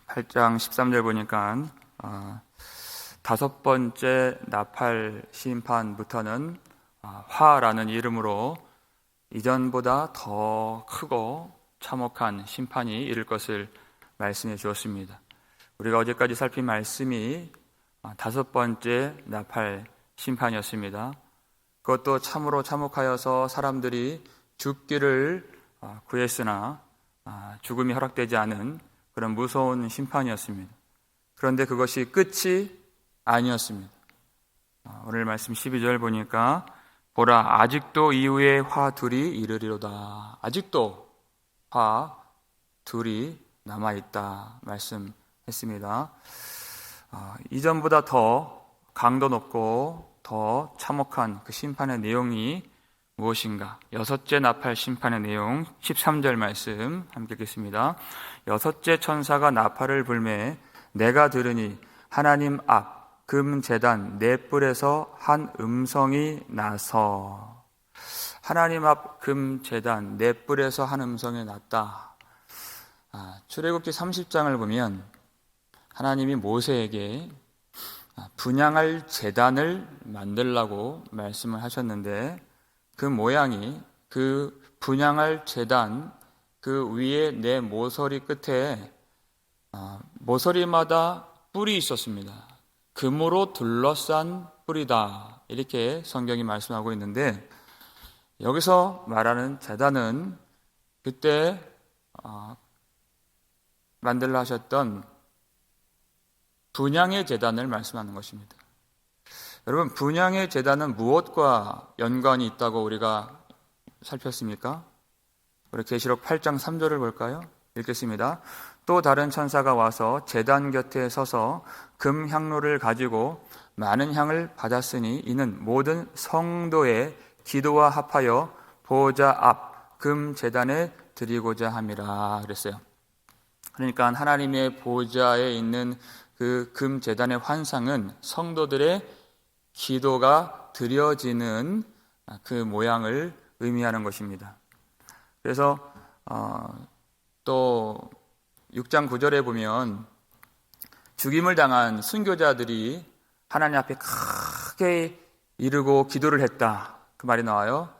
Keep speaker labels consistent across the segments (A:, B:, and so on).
A: 8장 13절 보니까 다섯 번째 나팔 심판부터는 화라는 이름으로 이전보다 더 크고 참혹한 심판이 이를 것을 말씀해 주었습니다. 우리가 어제까지 살핀 말씀이 다섯 번째 나팔 심판이었습니다. 그것도 참으로 참혹하여서 사람들이 죽기를 구했으나 죽음이 허락되지 않은 그런 무서운 심판이었습니다. 그런데 그것이 끝이 아니었습니다. 오늘 말씀 12절 보니까 보라, 아직도 이후에 화 둘이 이르리로다. 아직도 화 둘이 남아있다 말씀했습니다. 이전보다 더 강도 높고 더 참혹한 그 심판의 내용이 무엇인가? 여섯째 나팔 심판의 내용 13절 말씀 함께 읽겠습니다. 여섯째 천사가 나팔을 불매 내가 들으니 하나님 앞 금제단 네 뿔에서 한 음성이 나서, 하나님 앞 금제단 네 뿔에서 한 음성이 났다. 출애굽기 30장을 보면 하나님이 모세에게 분향할 제단을 만들라고 말씀을 하셨는데, 그 모양이, 그 분향할 제단 그 위에 네 모서리 끝에 모서리마다 뿔이 있었습니다. 금으로 둘러싼 뿔이다, 이렇게 성경이 말씀하고 있는데, 여기서 말하는 제단은 그때 만들라 하셨던 분향의 제단을 말씀하는 것입니다. 여러분, 분향의 제단은 무엇과 연관이 있다고 우리가 살폈습니까? 우리 계시록 8장 3절을 볼까요? 읽겠습니다. 또 다른 천사가 와서 제단 곁에 서서 금 향로를 가지고 많은 향을 받았으니 이는 모든 성도의 기도와 합하여 보호자 앞 금 제단에 드리고자 함이라 그랬어요. 그러니까 하나님의 보호자에 있는 그 금 제단의 환상은 성도들의 기도가 드려지는 그 모양을 의미하는 것입니다. 그래서 또 6장 9절에 보면 죽임을 당한 순교자들이 하나님 앞에 크게 이르고 기도를 했다, 그 말이 나와요.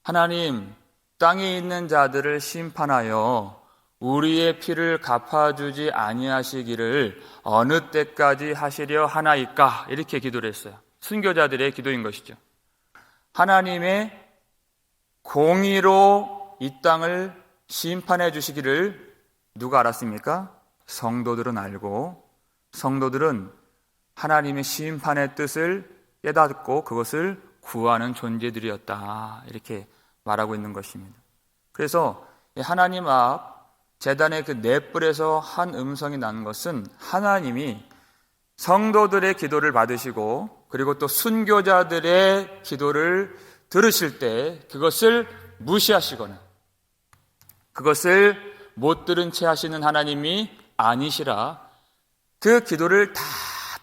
A: 하나님, 땅에 있는 자들을 심판하여 우리의 피를 갚아주지 아니하시기를 어느 때까지 하시려 하나이까, 이렇게 기도를 했어요. 순교자들의 기도인 것이죠. 하나님의 공의로 이 땅을 심판해 주시기를 누가 알았습니까? 성도들은 알고, 성도들은 하나님의 심판의 뜻을 깨닫고 그것을 구하는 존재들이었다, 이렇게 말하고 있는 것입니다. 그래서 하나님 앞 제단의 그 네 뿔에서 한 음성이 난 것은 하나님이 성도들의 기도를 받으시고, 그리고 또 순교자들의 기도를 들으실 때 그것을 무시하시거나 그것을 못 들은 채 하시는 하나님이 아니시라, 그 기도를 다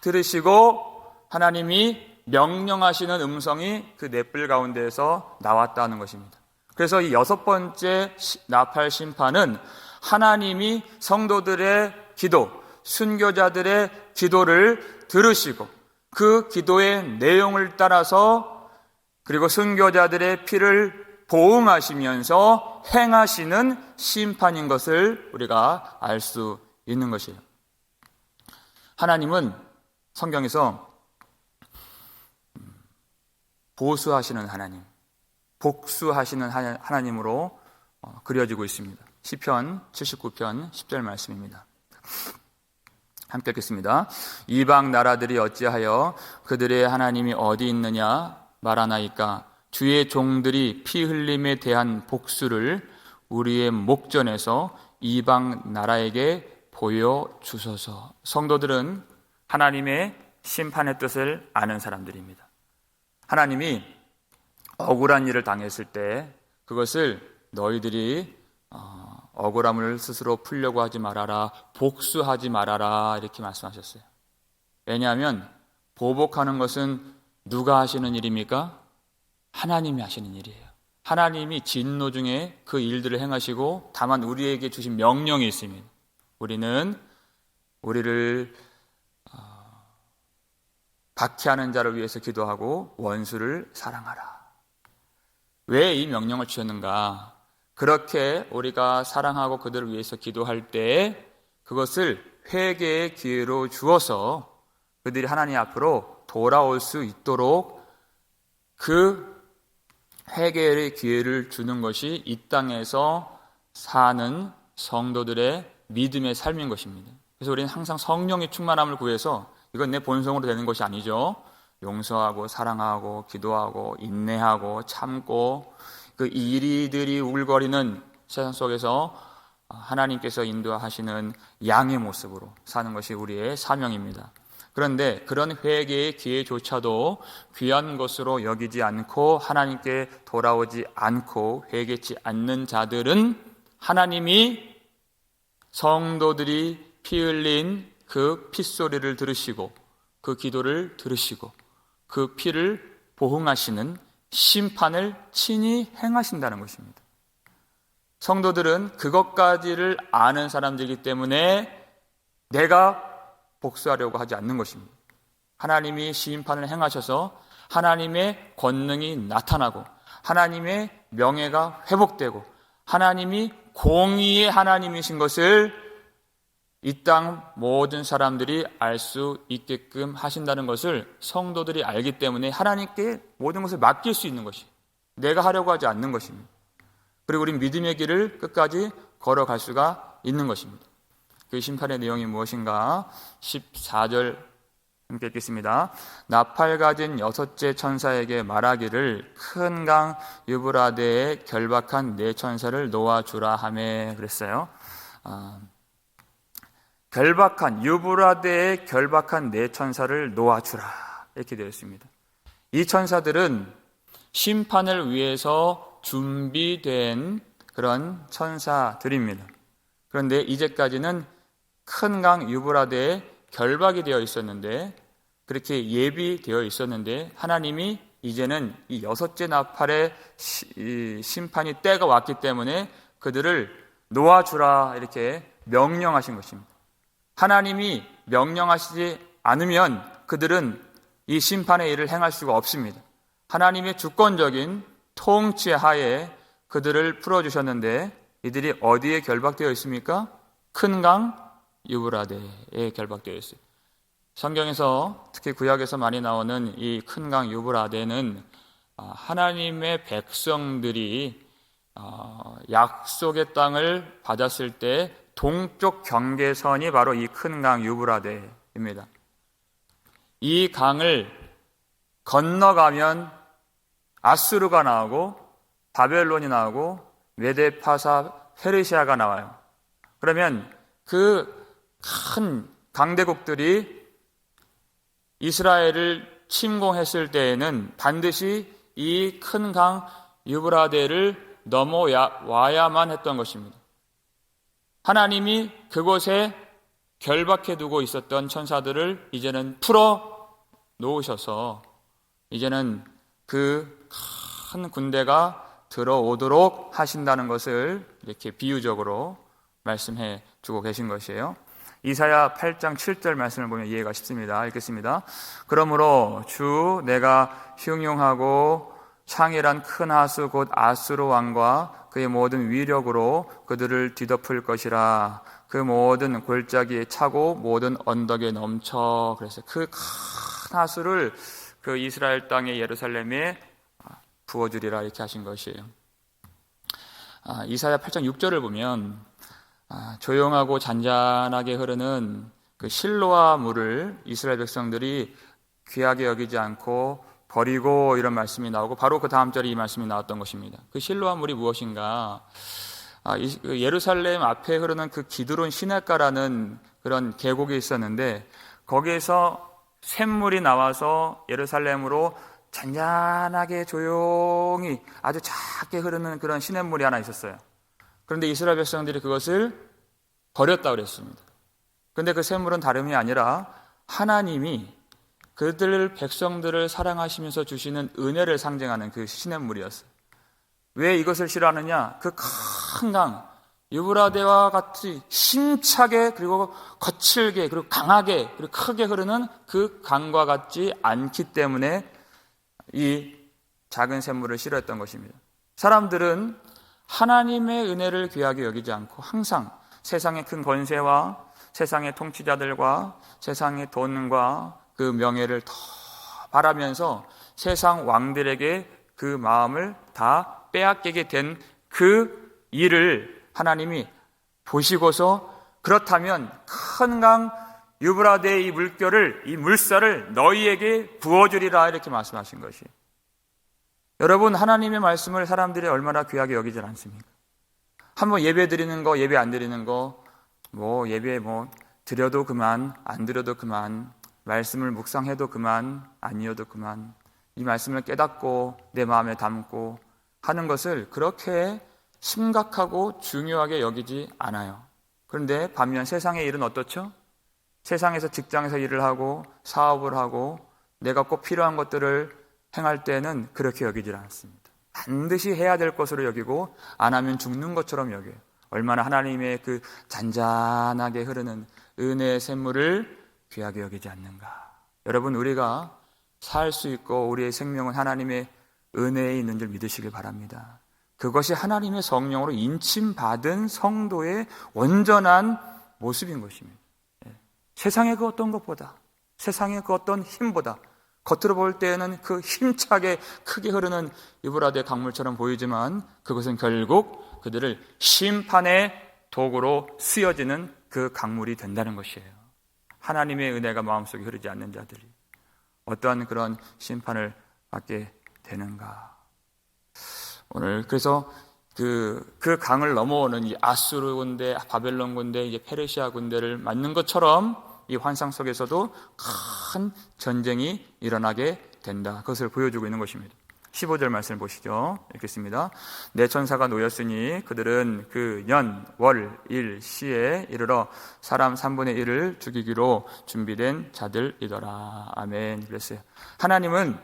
A: 들으시고 하나님이 명령하시는 음성이 그 네 뿔 가운데에서 나왔다는 것입니다. 그래서 이 여섯 번째 나팔 심판은 하나님이 성도들의 기도, 순교자들의 기도를 들으시고 그 기도의 내용을 따라서, 그리고 순교자들의 피를 보응하시면서 행하시는 심판인 것을 우리가 알 수 있는 것이에요. 하나님은 성경에서 보수하시는 하나님, 복수하시는 하나님으로 그려지고 있습니다. 시편 79편 10절 말씀입니다. 함께 읽겠습니다. 이방 나라들이 어찌하여 그들의 하나님이 어디 있느냐 말하나이까? 주의 종들이 피 흘림에 대한 복수를 우리의 목전에서 이방 나라에게 보여주소서. 성도들은 하나님의 심판의 뜻을 아는 사람들입니다. 하나님이 억울한 일을 당했을 때 그것을 너희들이 억울함을 스스로 풀려고 하지 말아라, 복수하지 말아라, 이렇게 말씀하셨어요. 왜냐하면 보복하는 것은 누가 하시는 일입니까? 하나님이 하시는 일이에요. 하나님이 진노 중에 그 일들을 행하시고 다만 우리에게 주신 명령이 있습니다. 우리는 우리를 박해하는 자를 위해서 기도하고 원수를 사랑하라. 왜 이 명령을 주셨는가? 그렇게 우리가 사랑하고 그들을 위해서 기도할 때 그것을 회개의 기회로 주어서 그들이 하나님 앞으로 돌아올 수 있도록 그 회개의 기회를 주는 것이 이 땅에서 사는 성도들의 믿음의 삶인 것입니다. 그래서 우리는 항상 성령의 충만함을 구해서 이건 내 본성으로 되는 것이 아니죠. 용서하고 사랑하고 기도하고 인내하고 참고 그 이리들이 우글거리는 세상 속에서 하나님께서 인도하시는 양의 모습으로 사는 것이 우리의 사명입니다. 그런데 그런 회개의 기회조차도 귀한 것으로 여기지 않고 하나님께 돌아오지 않고 회개치 않는 자들은 하나님이 성도들이 피 흘린 그 핏소리를 들으시고 그 기도를 들으시고 그 피를 보응하시는 심판을 친히 행하신다는 것입니다. 성도들은 그것까지를 아는 사람들이기 때문에 내가 복수하려고 하지 않는 것입니다. 하나님이 심판을 행하셔서 하나님의 권능이 나타나고 하나님의 명예가 회복되고 하나님이 공의의 하나님이신 것을 이 땅 모든 사람들이 알 수 있게끔 하신다는 것을 성도들이 알기 때문에 하나님께 모든 것을 맡길 수 있는 것이 내가 하려고 하지 않는 것입니다. 그리고 우리 믿음의 길을 끝까지 걸어갈 수가 있는 것입니다. 그 심판의 내용이 무엇인가? 14절 함께 읽겠습니다. 나팔 가진 여섯째 천사에게 말하기를 큰 강 유브라데에 결박한 네 천사를 놓아주라 하매 그랬어요. 결박한 유브라데에 결박한 네 천사를 놓아주라 이렇게 되어 있습니다. 이 천사들은 심판을 위해서 준비된 그런 천사들입니다. 그런데 이제까지는 큰 강 유브라데에 결박이 되어 있었는데 그렇게 예비되어 있었는데 하나님이 이제는 이 여섯째 나팔의 심판이 때가 왔기 때문에 그들을 놓아주라 이렇게 명령하신 것입니다. 하나님이 명령하시지 않으면 그들은 이 심판의 일을 행할 수가 없습니다. 하나님의 주권적인 통치 하에 그들을 풀어주셨는데 이들이 어디에 결박되어 있습니까? 큰 강 유브라데에 결박되어 있어요. 성경에서 특히 구약에서 많이 나오는 이 큰 강 유브라데는 하나님의 백성들이 약속의 땅을 받았을 때 동쪽 경계선이 바로 이 큰 강 유브라데입니다. 이 강을 건너가면 아수르가 나오고 바벨론이 나오고 메데파사 페르시아가 나와요. 그러면 그 큰 강대국들이 이스라엘을 침공했을 때에는 반드시 이 큰 강 유브라데를 넘어와야만 했던 것입니다. 하나님이 그곳에 결박해 두고 있었던 천사들을 이제는 풀어 놓으셔서 이제는 그 큰 군대가 들어오도록 하신다는 것을 이렇게 비유적으로 말씀해 주고 계신 것이에요. 이사야 8장 7절 말씀을 보면 이해가 쉽습니다. 읽겠습니다. 그러므로 주 내가 흉용하고 창이란 큰 하수 곧 아수르 왕과 그의 모든 위력으로 그들을 뒤덮을 것이라. 그 모든 골짜기에 차고 모든 언덕에 넘쳐. 그래서 그 큰 하수를 그 이스라엘 땅의 예루살렘에 부어주리라 이렇게 하신 것이에요. 이사야 8장 6절을 보면 조용하고 잔잔하게 흐르는 그 실로아 물을 이스라엘 백성들이 귀하게 여기지 않고 버리고 이런 말씀이 나오고 바로 그 다음 절에 이 말씀이 나왔던 것입니다. 그 실로아 물이 무엇인가? 예루살렘 앞에 흐르는 그 기드론 시냇가라는 그런 계곡이 있었는데 거기에서 샘물이 나와서 예루살렘으로 잔잔하게 조용히 아주 작게 흐르는 그런 시냇물이 하나 있었어요. 그런데 이스라엘 백성들이 그것을 버렸다고 그랬습니다. 그런데 그 샘물은 다름이 아니라 하나님이 그들 백성들을 사랑하시면서 주시는 은혜를 상징하는 그 시냇물이었어요. 왜 이것을 싫어하느냐? 그 큰 강 유브라데와 같이 힘차게 그리고 거칠게 그리고 강하게 그리고 크게 흐르는 그 강과 같지 않기 때문에 이 작은 샘물을 싫어했던 것입니다. 사람들은 하나님의 은혜를 귀하게 여기지 않고 항상 세상의 큰 권세와 세상의 통치자들과 세상의 돈과 그 명예를 더 바라면서 세상 왕들에게 그 마음을 다 빼앗기게 된 그 일을 하나님이 보시고서 그렇다면 큰 강 유브라데의 이 물결을, 이 물살을 너희에게 부어주리라 이렇게 말씀하신 것이. 여러분, 하나님의 말씀을 사람들이 얼마나 귀하게 여기질 않습니까? 한번 예배 드리는 거, 예배 안 드리는 거, 예배 드려도 그만, 안 드려도 그만, 말씀을 묵상해도 그만, 아니어도 그만, 이 말씀을 깨닫고 내 마음에 담고 하는 것을 그렇게 심각하고 중요하게 여기지 않아요. 그런데 반면 세상의 일은 어떻죠? 세상에서 직장에서 일을 하고 사업을 하고 내가 꼭 필요한 것들을 행할 때는 그렇게 여기질 않습니다. 반드시 해야 될 것으로 여기고 안 하면 죽는 것처럼 여겨요. 얼마나 하나님의 그 잔잔하게 흐르는 은혜의 샘물을 귀하게 여기지 않는가. 여러분, 우리가 살 수 있고 우리의 생명은 하나님의 은혜에 있는 줄 믿으시길 바랍니다. 그것이 하나님의 성령으로 인침받은 성도의 온전한 모습인 것입니다. 세상의 그 어떤 것보다, 세상의 그 어떤 힘보다, 겉으로 볼 때에는 그 힘차게 크게 흐르는 유브라데 강물처럼 보이지만 그것은 결국 그들을 심판의 도구로 쓰여지는 그 강물이 된다는 것이에요. 하나님의 은혜가 마음속에 흐르지 않는 자들이 어떠한 그런 심판을 받게 되는가. 오늘 그래서 그 강을 넘어오는 이 아수르 군대, 바벨론 군대, 이제 페르시아 군대를 맞는 것처럼 이 환상 속에서도 큰 전쟁이 일어나게 된다. 그것을 보여주고 있는 것입니다. 15절 말씀을 보시죠. 읽겠습니다. 내 천사가 놓였으니 그들은 그 년, 월, 일, 시에 이르러 사람 3분의 1을 죽이기로 준비된 자들이더라. 아멘. 그랬어요. 하나님은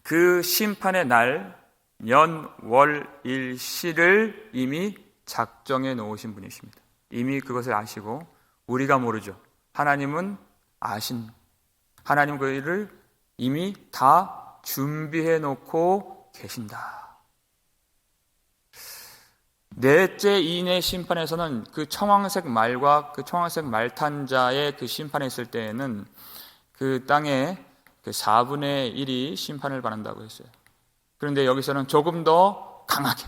A: 그 심판의 날, 년, 월, 일, 시를 이미 작정해 놓으신 분이십니다. 이미 그것을 아시고 우리가 모르죠. 하나님은 아신, 하나님 그 일을 이미 다 준비해 놓고 계신다. 넷째 이인의 심판에서는 그 청황색 말과 그 청황색 말 탄 자의 그 심판했을 때에는 그 땅에 그 4분의 1이 심판을 받는다고 했어요. 그런데 여기서는 조금 더 강하게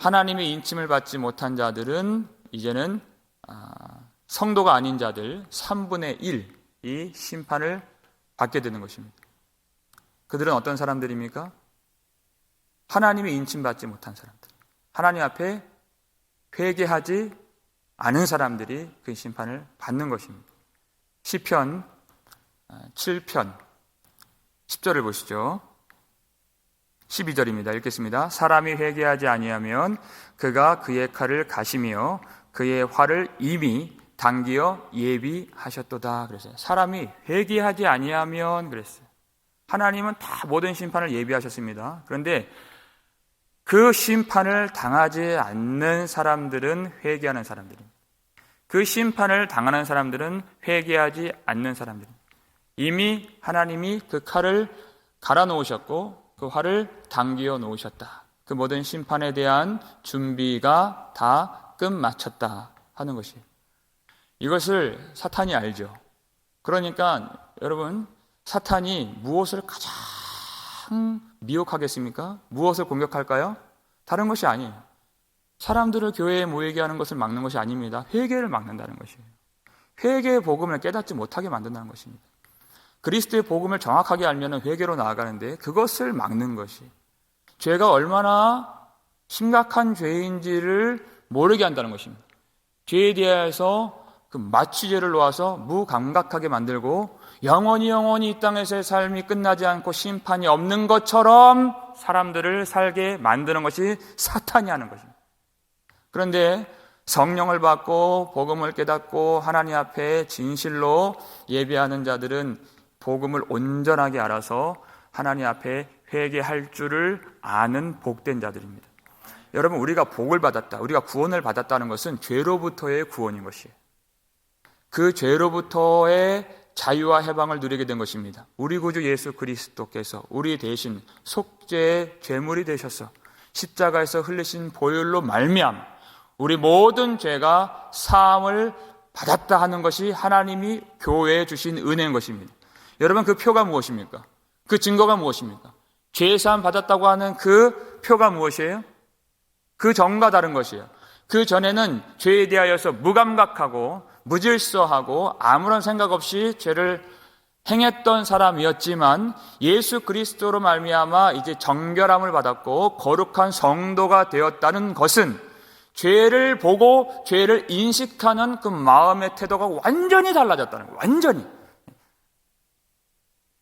A: 하나님의 인침을 받지 못한 자들은 이제는 성도가 아닌 자들 3분의 1이 심판을 받게 되는 것입니다. 그들은 어떤 사람들입니까? 하나님의 인침받지 못한 사람들, 하나님 앞에 회개하지 않은 사람들이 그 심판을 받는 것입니다. 시편 7편 10절을 보시죠. 12절입니다. 읽겠습니다. 사람이 회개하지 아니하면 그가 그의 칼을 가시며 그의 활을 이미 당기어 예비하셨도다. 그랬어요. 사람이 회개하지 아니하면 그랬어요. 하나님은 다 모든 심판을 예비하셨습니다. 그런데 그 심판을 당하지 않는 사람들은 회개하는 사람들입니다. 그 심판을 당하는 사람들은 회개하지 않는 사람들입니다. 이미 하나님이 그 칼을 갈아 놓으셨고 그 활을 당기어 놓으셨다. 그 모든 심판에 대한 준비가 다 끝마쳤다 하는 것이에요. 이것을 사탄이 알죠. 그러니까 여러분, 사탄이 무엇을 가장 미혹하겠습니까? 무엇을 공격할까요? 다른 것이 아니에요. 사람들을 교회에 모이게 하는 것을 막는 것이 아닙니다. 회개를 막는다는 것이에요. 회개의 복음을 깨닫지 못하게 만든다는 것입니다. 그리스도의 복음을 정확하게 알면 회개로 나아가는데 그것을 막는 것이, 죄가 얼마나 심각한 죄인지를 모르게 한다는 것입니다. 죄에 대해서 그 마취제를 놓아서 무감각하게 만들고 영원히 이 땅에서의 삶이 끝나지 않고 심판이 없는 것처럼 사람들을 살게 만드는 것이 사탄이 하는 것입니다. 그런데 성령을 받고 복음을 깨닫고 하나님 앞에 진실로 예배하는 자들은 복음을 온전하게 알아서 하나님 앞에 회개할 줄을 아는 복된 자들입니다. 여러분, 우리가 복을 받았다, 우리가 구원을 받았다는 것은 죄로부터의 구원인 것이에요. 그 죄로부터의 자유와 해방을 누리게 된 것입니다. 우리 구주 예수 그리스도께서 우리 대신 속죄의 죄물이 되셔서 십자가에서 흘리신 보혈로 말미암아 우리 모든 죄가 사함을 받았다 하는 것이 하나님이 교회에 주신 은혜인 것입니다. 여러분, 그 표가 무엇입니까? 그 증거가 무엇입니까? 죄사함 받았다고 하는 그 표가 무엇이에요? 그 전과 다른 것이에요. 그 전에는 죄에 대하여서 무감각하고 무질서하고 아무런 생각 없이 죄를 행했던 사람이었지만 예수 그리스도로 말미암아 이제 정결함을 받았고 거룩한 성도가 되었다는 것은 죄를 보고 죄를 인식하는 그 마음의 태도가 완전히 달라졌다는 거예요. 완전히.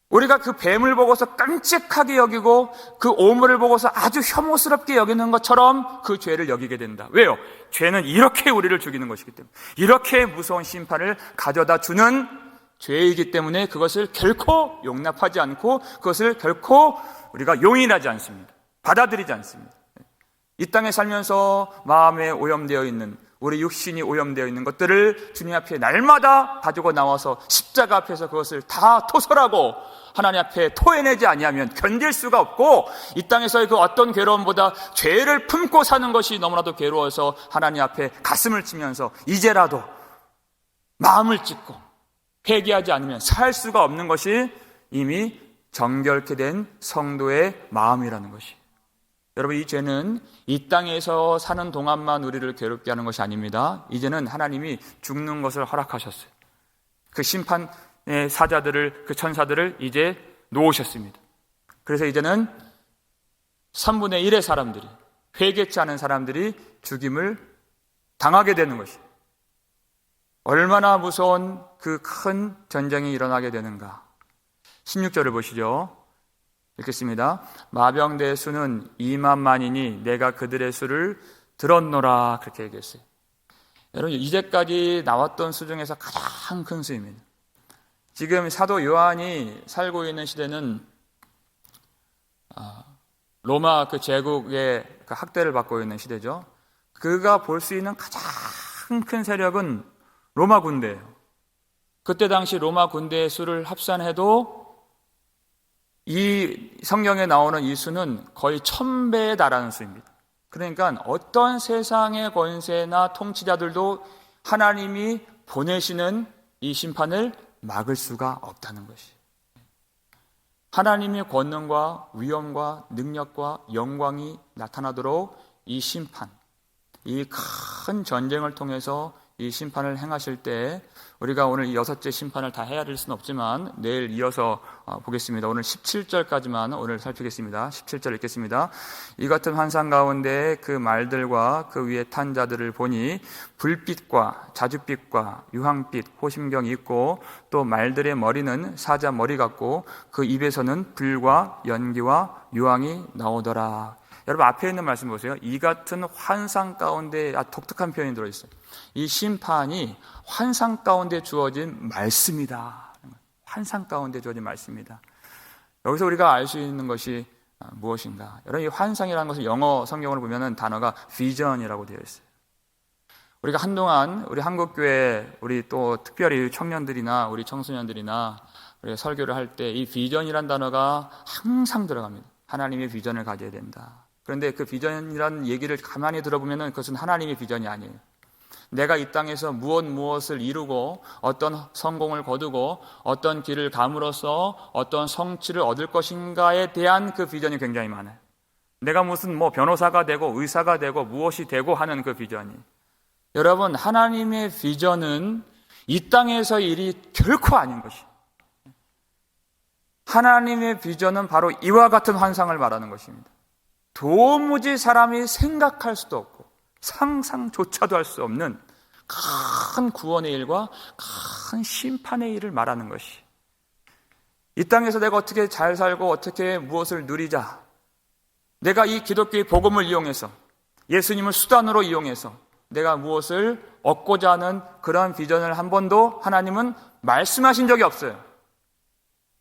A: 우리가 그 뱀을 보고서 끔찍하게 여기고 그 오물을 보고서 아주 혐오스럽게 여기는 것처럼 그 죄를 여기게 된다. 왜요? 죄는 이렇게 우리를 죽이는 것이기 때문에, 이렇게 무서운 심판을 가져다 주는 죄이기 때문에 그것을 결코 용납하지 않고 그것을 결코 우리가 용인하지 않습니다. 받아들이지 않습니다. 이 땅에 살면서 마음에 오염되어 있는, 우리 육신이 오염되어 있는 것들을 주님 앞에 날마다 가지고 나와서 십자가 앞에서 그것을 다 토설하고 하나님 앞에 토해내지 아니하면 견딜 수가 없고, 이 땅에서의 그 어떤 괴로움보다 죄를 품고 사는 것이 너무나도 괴로워서 하나님 앞에 가슴을 치면서 이제라도 마음을 찢고 회개하지 않으면 살 수가 없는 것이 이미 정결케 된 성도의 마음이라는 것이. 여러분, 이 죄는 이 땅에서 사는 동안만 우리를 괴롭게 하는 것이 아닙니다. 이제는 하나님이 죽는 것을 허락하셨어요. 그 심판의 사자들을, 그 천사들을 이제 놓으셨습니다. 그래서 이제는 3분의 1의 사람들이, 회개치 않은 사람들이 죽임을 당하게 되는 것이에요. 얼마나 무서운 그 큰 전쟁이 일어나게 되는가. 16절을 보시죠. 읽겠습니다. 마병대의 수는 20,000만이니 내가 그들의 수를 들었노라. 그렇게 얘기했어요. 여러분, 이제까지 나왔던 수 중에서 가장 큰 수입니다. 지금 사도 요한이 살고 있는 시대는 로마 그 제국의 그 학대를 받고 있는 시대죠. 그가 볼 수 있는 가장 큰 세력은 로마 군대예요. 그때 당시 로마 군대의 수를 합산해도 이 성경에 나오는 이 수는 거의 1000배에 달하는 수입니다. 그러니까 어떤 세상의 권세나 통치자들도 하나님이 보내시는 이 심판을 막을 수가 없다는 것이. 하나님의 권능과 위엄과 능력과 영광이 나타나도록 이 심판, 이 큰 전쟁을 통해서 이 심판을 행하실 때 우리가 오늘 이 6째 심판을 다 헤아릴 수는 없지만 내일 이어서 보겠습니다. 오늘 17절까지만 오늘 살피겠습니다. 17절 읽겠습니다. 이 같은 환상 가운데 그 말들과 그 위에 탄 자들을 보니 불빛과 자줏빛과 유황빛 호심경이 있고 또 말들의 머리는 사자 머리 같고 그 입에서는 불과 연기와 유황이 나오더라. 여러분, 앞에 있는 말씀 보세요. 이 같은 환상 가운데 독특한 표현이 들어있어요. 이 심판이 환상 가운데 주어진 말씀이다. 환상 가운데 주어진 말씀이다. 여기서 우리가 알 수 있는 것이 무엇인가? 여러분, 이 환상이라는 것은 영어 성경으로 보면은 단어가 vision이라고 되어 있어요. 우리가 한동안 우리 한국교회, 우리 또 특별히 청년들이나 우리 청소년들이나 우리가 설교를 할 때 이 vision이라는 단어가 항상 들어갑니다. 하나님의 비전을 가져야 된다. 그런데 그 비전이라는 얘기를 가만히 들어보면 그것은 하나님의 비전이 아니에요. 내가 이 땅에서 무엇을 이루고 어떤 성공을 거두고 어떤 길을 감으로써 어떤 성취를 얻을 것인가에 대한 그 비전이 굉장히 많아요. 내가 무슨 변호사가 되고 의사가 되고 무엇이 되고 하는 그 비전이. 여러분, 하나님의 비전은 이 땅에서 일이 결코 아닌 것이에요. 하나님의 비전은 바로 이와 같은 환상을 말하는 것입니다. 도무지 사람이 생각할 수도 없고 상상조차도 할 수 없는 큰 구원의 일과 큰 심판의 일을 말하는 것이. 이 땅에서 내가 어떻게 잘 살고 어떻게 무엇을 누리자, 내가 이 기독교의 복음을 이용해서 예수님을 수단으로 이용해서 내가 무엇을 얻고자 하는 그런 비전을 한 번도 하나님은 말씀하신 적이 없어요.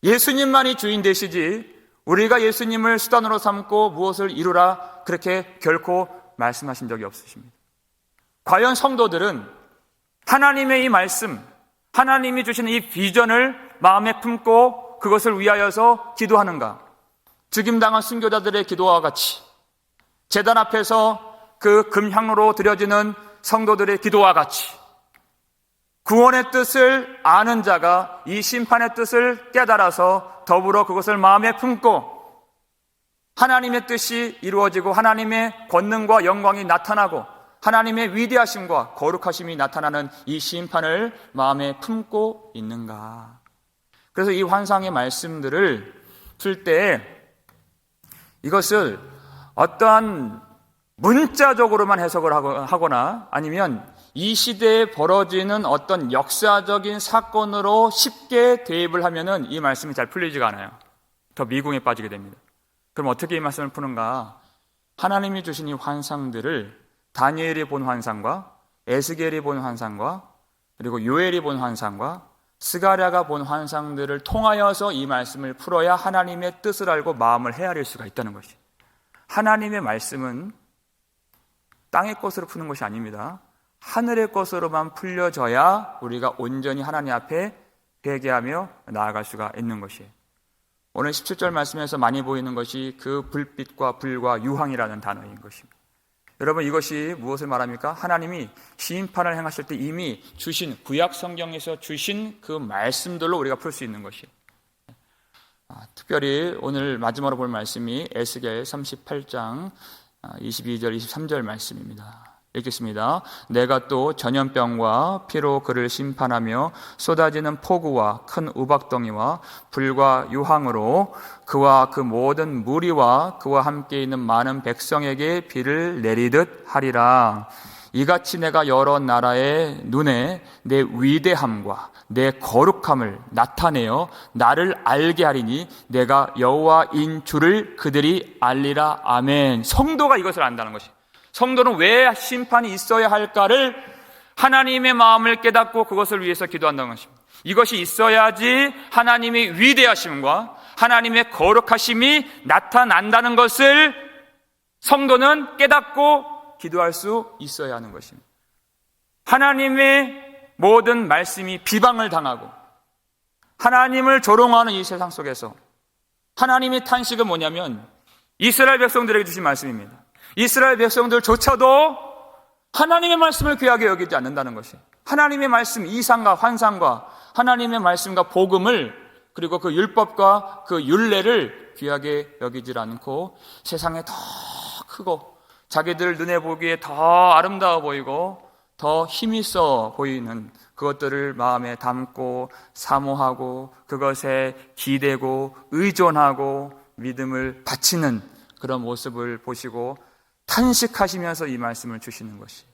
A: 예수님만이 주인 되시지 우리가 예수님을 수단으로 삼고 무엇을 이루라 그렇게 결코 말씀하신 적이 없으십니다. 과연 성도들은 하나님의 이 말씀, 하나님이 주시는 이 비전을 마음에 품고 그것을 위하여서 기도하는가? 죽임당한 순교자들의 기도와 같이, 제단 앞에서 그 금향로로 드려지는 성도들의 기도와 같이, 구원의 뜻을 아는 자가 이 심판의 뜻을 깨달아서 더불어 그것을 마음에 품고 하나님의 뜻이 이루어지고 하나님의 권능과 영광이 나타나고 하나님의 위대하심과 거룩하심이 나타나는 이 심판을 마음에 품고 있는가? 그래서 이 환상의 말씀들을 풀 때 이것을 어떠한 문자적으로만 해석을 하거나 아니면 이 시대에 벌어지는 어떤 역사적인 사건으로 쉽게 대입을 하면은 이 말씀이 잘 풀리지가 않아요. 더 미궁에 빠지게 됩니다. 그럼 어떻게 이 말씀을 푸는가? 하나님이 주신 이 환상들을 다니엘이 본 환상과 에스겔이 본 환상과 그리고 요엘이 본 환상과 스가랴가 본 환상들을 통하여서 이 말씀을 풀어야 하나님의 뜻을 알고 마음을 헤아릴 수가 있다는 것이. 하나님의 말씀은 땅의 것으로 푸는 것이 아닙니다. 하늘의 것으로만 풀려져야 우리가 온전히 하나님 앞에 회개하며 나아갈 수가 있는 것이에요. 오늘 17절 말씀에서 많이 보이는 것이 그 불빛과 불과 유황이라는 단어인 것입니다. 여러분, 이것이 무엇을 말합니까? 하나님이 심판을 행하실 때 이미 주신 구약 성경에서 주신 그 말씀들로 우리가 풀 수 있는 것이에요. 특별히 오늘 마지막으로 볼 말씀이 에스겔 38장 22절 23절 말씀입니다. 읽겠습니다. 내가 또 전염병과 피로 그를 심판하며 쏟아지는 폭우와 큰 우박덩이와 불과 유황으로 그와 그 모든 무리와 그와 함께 있는 많은 백성에게 비를 내리듯 하리라. 이같이 내가 여러 나라의 눈에 내 위대함과 내 거룩함을 나타내어 나를 알게 하리니 내가 여호와인 줄을 그들이 알리라. 아멘. 성도가 이것을 안다는 것이. 성도는 왜 심판이 있어야 할까를 하나님의 마음을 깨닫고 그것을 위해서 기도한다는 것입니다. 이것이 있어야지 하나님의 위대하심과 하나님의 거룩하심이 나타난다는 것을 성도는 깨닫고 기도할 수 있어야 하는 것입니다. 하나님의 모든 말씀이 비방을 당하고 하나님을 조롱하는 이 세상 속에서 하나님의 탄식은 뭐냐면 이스라엘 백성들에게 주신 말씀입니다. 이스라엘 백성들조차도 하나님의 말씀을 귀하게 여기지 않는다는 것이에요. 하나님의 말씀, 이상과 환상과 하나님의 말씀과 복음을 그리고 그 율법과 그 율례를 귀하게 여기질 않고 세상에 더 크고 자기들 눈에 보기에 더 아름다워 보이고 더 힘있어 보이는 그것들을 마음에 담고 사모하고 그것에 기대고 의존하고 믿음을 바치는 그런 모습을 보시고 탄식하시면서 이 말씀을 주시는 것이.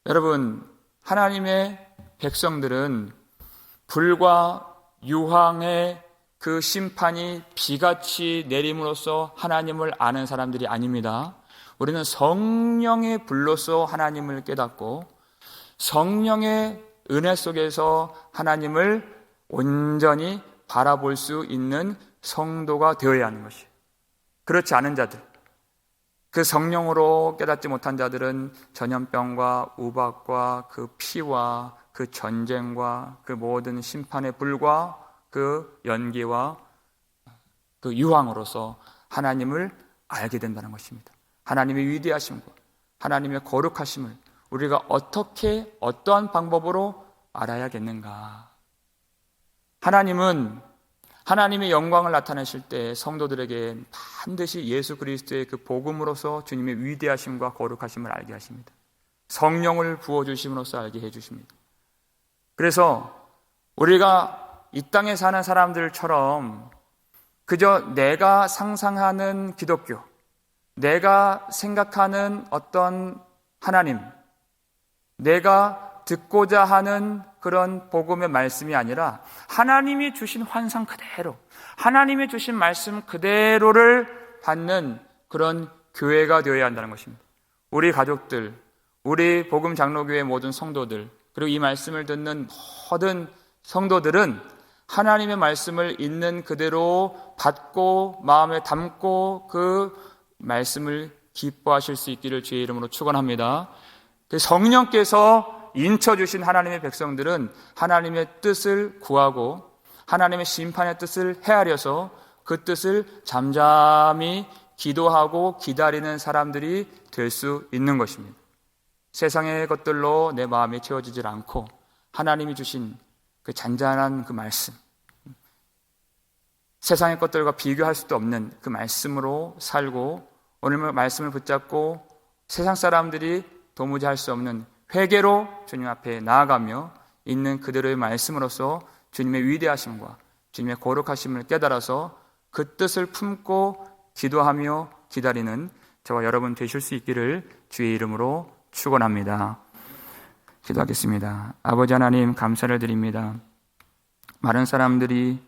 A: 여러분, 하나님의 백성들은 불과 유황의 그 심판이 비같이 내림으로써 하나님을 아는 사람들이 아닙니다. 우리는 성령의 불로서 하나님을 깨닫고 성령의 은혜 속에서 하나님을 온전히 바라볼 수 있는 성도가 되어야 하는 것이에요. 그렇지 않은 자들, 그 성령으로 깨닫지 못한 자들은 전염병과 우박과 그 피와 그 전쟁과 그 모든 심판의 불과 그 연기와 그 유황으로서 하나님을 알게 된다는 것입니다. 하나님의 위대하심과 하나님의 거룩하심을 우리가 어떻게 어떠한 방법으로 알아야겠는가? 하나님은 하나님의 영광을 나타내실 때 성도들에게 반드시 예수 그리스도의 그 복음으로서 주님의 위대하심과 거룩하심을 알게 하십니다. 성령을 부어주심으로써 알게 해주십니다. 그래서 우리가 이 땅에 사는 사람들처럼 그저 내가 상상하는 기독교, 내가 생각하는 어떤 하나님, 내가 듣고자 하는 그런 복음의 말씀이 아니라 하나님이 주신 환상 그대로, 하나님이 주신 말씀 그대로를 받는 그런 교회가 되어야 한다는 것입니다. 우리 가족들, 우리 복음 장로교회 모든 성도들, 그리고 이 말씀을 듣는 모든 성도들은 하나님의 말씀을 있는 그대로 받고 마음에 담고 그 말씀을 기뻐하실 수 있기를 주의 이름으로 축원합니다. 성령께서 인쳐주신 하나님의 백성들은 하나님의 뜻을 구하고 하나님의 심판의 뜻을 헤아려서 그 뜻을 잠잠히 기도하고 기다리는 사람들이 될 수 있는 것입니다. 세상의 것들로 내 마음이 채워지질 않고 하나님이 주신 그 잔잔한 그 말씀, 세상의 것들과 비교할 수도 없는 그 말씀으로 살고 오늘 말씀을 붙잡고 세상 사람들이 도무지 할 수 없는 회개로 주님 앞에 나아가며 있는 그대로의 말씀으로써 주님의 위대하심과 주님의 거룩하심을 깨달아서 그 뜻을 품고 기도하며 기다리는 저와 여러분 되실 수 있기를 주의 이름으로 축원합니다. 기도하겠습니다. 아버지 하나님, 감사를 드립니다. 많은 사람들이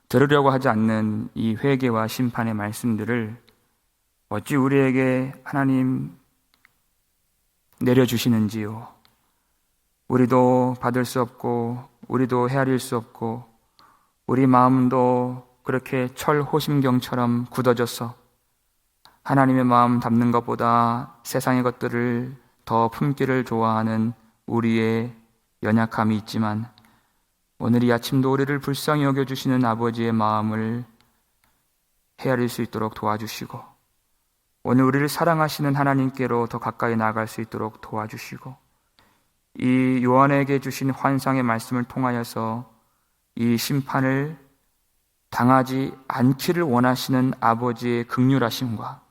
A: 들으려고 하지 않는 이 회개와 심판의 말씀들을 어찌 우리에게 하나님 내려주시는지요. 우리도 받을 수 없고 우리도 헤아릴 수 없고 우리 마음도 그렇게 철호심경처럼 굳어져서 하나님의 마음 담는 것보다 세상의 것들을 더 품기를 좋아하는 우리의 연약함이 있지만 오늘 이 아침도 우리를 불쌍히 여겨주시는 아버지의 마음을 헤아릴 수 있도록 도와주시고 오늘 우리를 사랑하시는 하나님께로 더 가까이 나아갈 수 있도록 도와주시고 이 요한에게 주신 환상의 말씀을 통하여서 이 심판을 당하지 않기를 원하시는 아버지의 긍휼하심과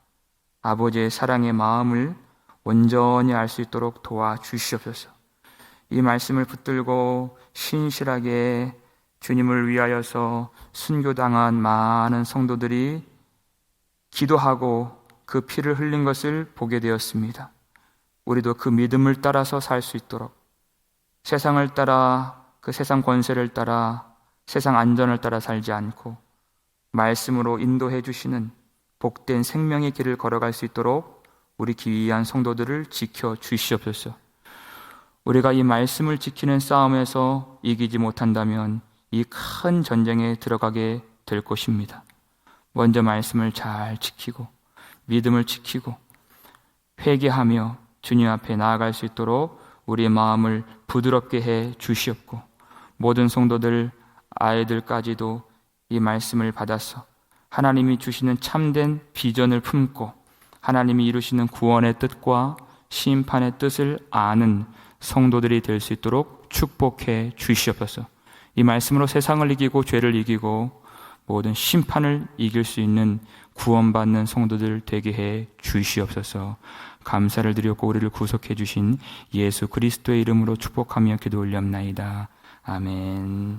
A: 아버지의 사랑의 마음을 온전히 알 수 있도록 도와주시옵소서. 이 말씀을 붙들고 신실하게 주님을 위하여서 순교당한 많은 성도들이 기도하고 그 피를 흘린 것을 보게 되었습니다. 우리도 그 믿음을 따라서 살 수 있도록 세상을 따라 그 세상 권세를 따라 세상 안전을 따라 살지 않고 말씀으로 인도해 주시는 복된 생명의 길을 걸어갈 수 있도록 우리 귀한 성도들을 지켜 주시옵소서. 우리가 이 말씀을 지키는 싸움에서 이기지 못한다면 이 큰 전쟁에 들어가게 될 것입니다. 먼저 말씀을 잘 지키고 믿음을 지키고 회개하며 주님 앞에 나아갈 수 있도록 우리의 마음을 부드럽게 해 주시옵고 모든 성도들 아이들까지도 이 말씀을 받아서 하나님이 주시는 참된 비전을 품고 하나님이 이루시는 구원의 뜻과 심판의 뜻을 아는 성도들이 될 수 있도록 축복해 주시옵소서. 이 말씀으로 세상을 이기고 죄를 이기고 모든 심판을 이길 수 있는 구원받는 성도들 되게 해 주시옵소서. 감사를 드렸고 우리를 구속해 주신 예수 그리스도의 이름으로 축복하며 기도 올렸나이다. 아멘.